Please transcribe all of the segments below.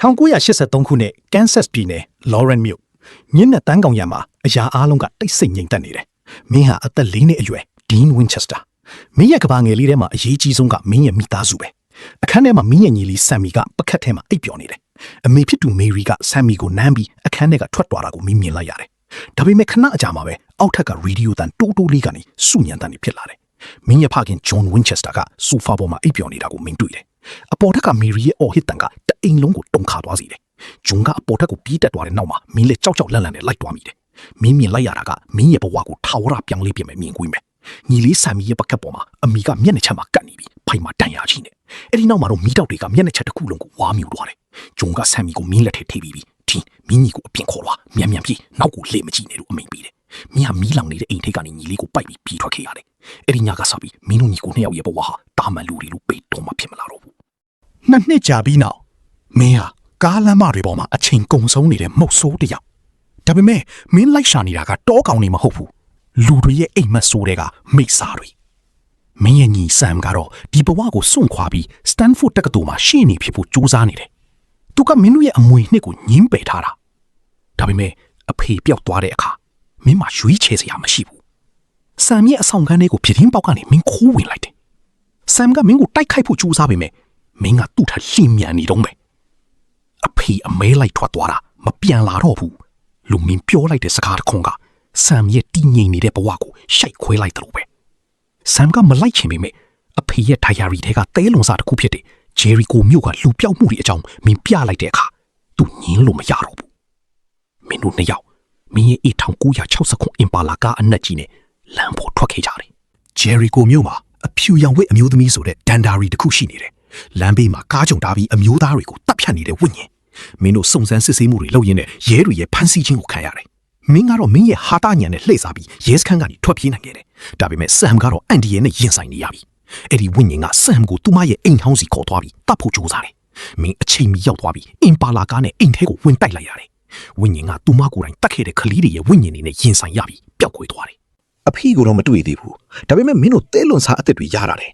1983ခုနှစ်ကန်ဆတ်ပြည်နယ်လော်ရန်မြို့ညနေတန်းကောင်ရံမှာအရာအားလုံးကတိတ်ဆိတ်ငြိမ်သက်နေတယ်။မင်းဟာအသက်4နှစ်အရွယ်ဒီန်ဝင်းချက်စတာမင်းရဲ့ကဘာငယ်လေးထဲမှာအရေးကြီးဆုံးကမင်းရဲ့မိသားစုပဲ။အခန်းထဲမှာမင်းရဲ့ညီလေးဆမ်မီကပကတ်ထဲမှာအိပ်ပျော်နေတယ်။အမေဖြစ်သူမေရီကဆမ်မီကိုနမ်းပြီးအခန်းထဲကထွက်သွားတာကိုမင်းမြင်လိုက်ရတယ်။ဒါပေမဲ့ခဏအကြာမှာပဲအောက်ထက်ကရေဒီယိုတန်တိုးတိုးလေးကနေစုညံတန်နေဖြစ်လာတယ်။မင်းရဲ့ဖခင်ဂျွန်ဝင်းချက်စတာကဆိုဖာပေါ်မှာအိပ်ပျော်နေတာကိုမင်းတွေ့တယ်။အပေါ်ထက်ကမေရီရဲ့အော်ဟစ်တန်ကတအိမ်လုံးကိုတုန်ခါသွားစေတယ်။ဂျွန်ကအပေါ်ထက်ကိုပြေးတက်သွားတဲ့နောက်မှာမင်းလည်းကြောက်ကြောက်လန့်လန့်နဲ့လိုက်သွားမိတယ်။မင်းမြင်လိုက်ရတာကမင်းရဲ့ဘဝကိုထာဝရပြောင်းလဲပြင်မဲ့မြင်ကွင်းပဲ။ညီလေးဆမ်မီရဲ့ပကတ်ပေါ်မှာအမီကမျက်နှာချက်မှာကတ်နေပြီးဖိုင်မှာတန်ရာကြီးနေ။အဲ့ဒီနောက်မှာတော့မီးတောက်တွေကမျက်နှာချက်တစ်ခုလုံးကိုဝါမြူသွားတယ်။ဂျွန်ကဆမ်မီကိုမင်းလက်ထဲထိပ်ပြီးထင်းမင်းကြီးကိုအပြင်ခေါ်သွားမြန်မြန်ပြေးနောက်ကိုလှည့်မကြည့်နဲ့လို့အမိန့်ပေးတယ်။မင်းကမီးလောင်နေတဲ့အိမ်ထိပ်ကနေညီလေးကိုပိုက်ပြီးပြေးထွက်ခဲ့ရတယ်။အဲ့ဒီညကစပြီးမင်းတို့ညီကိုနှစ်ယောက်ရဲ့ဘဝဟာတာမန်လူတွေလိုပိတ်တော့မှဖြစ်မလာတော့ဘူး။နှစ်နှစ်ကြာပြီးနောက်မင်းဟာကားလမ်းမတွေပေါ်မှာအချိန်ကုန်ဆုံးနေတဲ့မုတ်ဆိုးတစ်ယောက်ဒါပေမဲ့မင်းလိုက်ရှာနေတာကတောကောင်နေမဟုတ်ဘူးလူတွေရဲ့အိမ်မက်ဆိုးတွေကမိစ္ဆာတွေမင်းရဲ့ညီဆမ်ကတော့ဒီဘဝကိုစွန့်ခွာပြီးစတန်ဖို့တက္ကသိုလ်မှာရှေ့နေဖြစ်ဖို့ကြိုးစားနေတယ်သူကမင်းတို့ရဲ့အမွေနှစ်ကိုညှင်းပယ်ထားတာဒါပေမဲ့အဖေပျောက်သွားတဲ့အခါမင်းမှရွေးချယ်စရာမရှိဘူးဆမ်ရဲ့အဆောင်ခန်းလေးကိုပြတင်းပေါက်ကနေမင်းခိုးဝင်လိုက်တယ်ဆမ်ကမင်းကိုတိုက်ခိုက်ဖို့ကြိုးစားပေမဲ့မင်းကသူ့ထက်လျင်မြန်နေတော့ပဲအဖေအမဲလိုက်ထွက်သွားတာမပြန်လာတော့ဘူးလူမင်းပြောလိုက်တဲ့စကားတစ်ခွန်းကဆမ်ရဲ့တည်ငြိမ်နေတဲ့ဘဝကိုရှိုက်ခွဲလိုက်တယ်လို့ပဲဆမ်ကမလိုက်ချင်ပေမဲ့အဖေရဲ့ဒိုင်ယာရီထဲကတဲလွန်စာတစ်ခုဖြစ်တဲ့ဂျယ်ရီကိုမြို့ကလူပြောက်မှုတွေအကြောင်းမင်းပြလိုက်တဲ့အခါသူညင်းလို့မရတော့ဘူးမင်းတို့နှစ်ယောက်မင်းရဲ့1960အင်ပါလာကားအနက်ကြီးနဲ့လမ်းပေါ်ထွက်ခဲ့ကြတယ်ဂျယ်ရီကိုမြို့မှာအဖြူရောင်ဝိတ်အမျိုးသမီးဆိုတဲ့ဒန်ဒါရီတစ်ခုရှိနေတယ်လမ်းဘေးမှာကားကြုံထားပြီးအမျိုးသားတွေကိုတပ်ဖြတ်နေတဲ့ဝိညာဉ်မင်းတို့စုံစမ်းစစ်ဆေးမှုတွေလုပ်ရင်းနဲ့ရဲတွေရဲ့ဖမ်းဆီးခြင်းကိုခံရတယ်မင်းကတော့မင်းရဲ့ဟာတာညံနဲ့လှည့်စားပြီးရဲစခန်းကနေထွက်ပြေးနိုင်ခဲ့တယ်ဒါပေမဲ့ဆမ်ကတော့အန်ဒီရဲ့နဲ့ရင်ဆိုင်နေရပြီအဲ့ဒီဝိညာဉ်ကဆမ်ကိုသူမရဲ့အိမ်ဟောင်းစီခေါ်သွားပြီးတပ်ဖို့ကြိုးစားတယ်မင်းအချိန်မီရောက်သွားပြီးအင်ပါလာကားနဲ့အိမ်ထဲကိုဝင်တိုက်လိုက်ရတယ်ဝိညာဉ်ကသူမကိုယ်တိုင်တတ်ခဲ့တဲ့ကလေးတွေရဲ့ဝိညာဉ်တွေနဲ့ရင်ဆိုင်ရပြီးပျောက်ကွယ်သွားတယ်အဖေကတော့မတွေ့သေးဘူးဒါပေမဲ့မင်းတို့တဲလွန်စားအသက်တွေရတာတယ်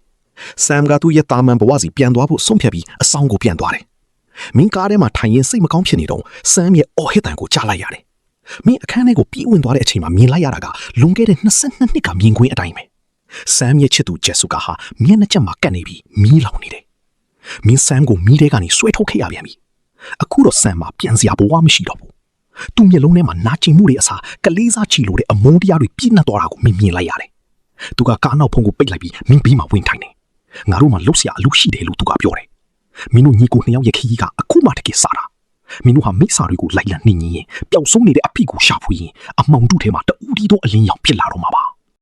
ဆမ်ကသူ့ရဲ့တာမန်ဘဝစီပြန်သွားဖို့ဆုံးဖြတ်ပြီးအဆောင်ကိုပြန်သွားတယ်မင်းကားထဲမှာထိုင်ရင်စိတ်မကောင်းဖြစ်နေတော့ဆမ်ရဲ့အော်ဟစ်တန်ကိုကြားလိုက်ရတယ်မင်းအခန်းထဲကိုပြေးဝင်သွားတဲ့အချိန်မှာမြင်လိုက်ရတာကလွန်ခဲ့တဲ့22နှစ်ကမြင်ကွင်းအတိုင်းပဲဆမ်ရဲ့ချစ်သူဂျက်ဆူကာဟာမျက်နှာချက်မှာကတ်နေပြီးမီးလောင်နေတယ်မင်းဆမ်ကိုမီးထဲကနေဆွဲထုတ်ခဲ့ရပြန်ပြီအခုတော့ဆမ်မှာပြန်စရာဘဝမရှိတော့ဘူးသူ့မျက်လုံးထဲမှာနာကျင်မှုတွေအစားကလေးစားချီလို့တဲ့အမုန်းတရားတွေပြည့်နှက်သွားတာကိုမင်းမြင်လိုက်ရတယ်သူကကားနောက်ဖုံးကိုပိတ်လိုက်ပြီးမင်းဘေးမှာဝင်ထိုင်တယ်ငါတို့မှလှုပ်ရှားအလုပ်ရှိတယ်လို့သူကပြောတယ်မင်းတို့ညီကိုနှစ်ယောက်ရဲ့ခရီးကအခုမှတကယ်စားတာမင်းတို့ဟာမိစ္ဆာတွေကိုလိုက်လံနှိမ်ရင်ပျောက်ဆုံးနေတဲ့အဖိကိုရှာဖွေရင်အမောင်တုထဲမှာတူးတီးသောအလင်းရောင်ဖြစ်လာတော့မှာပါ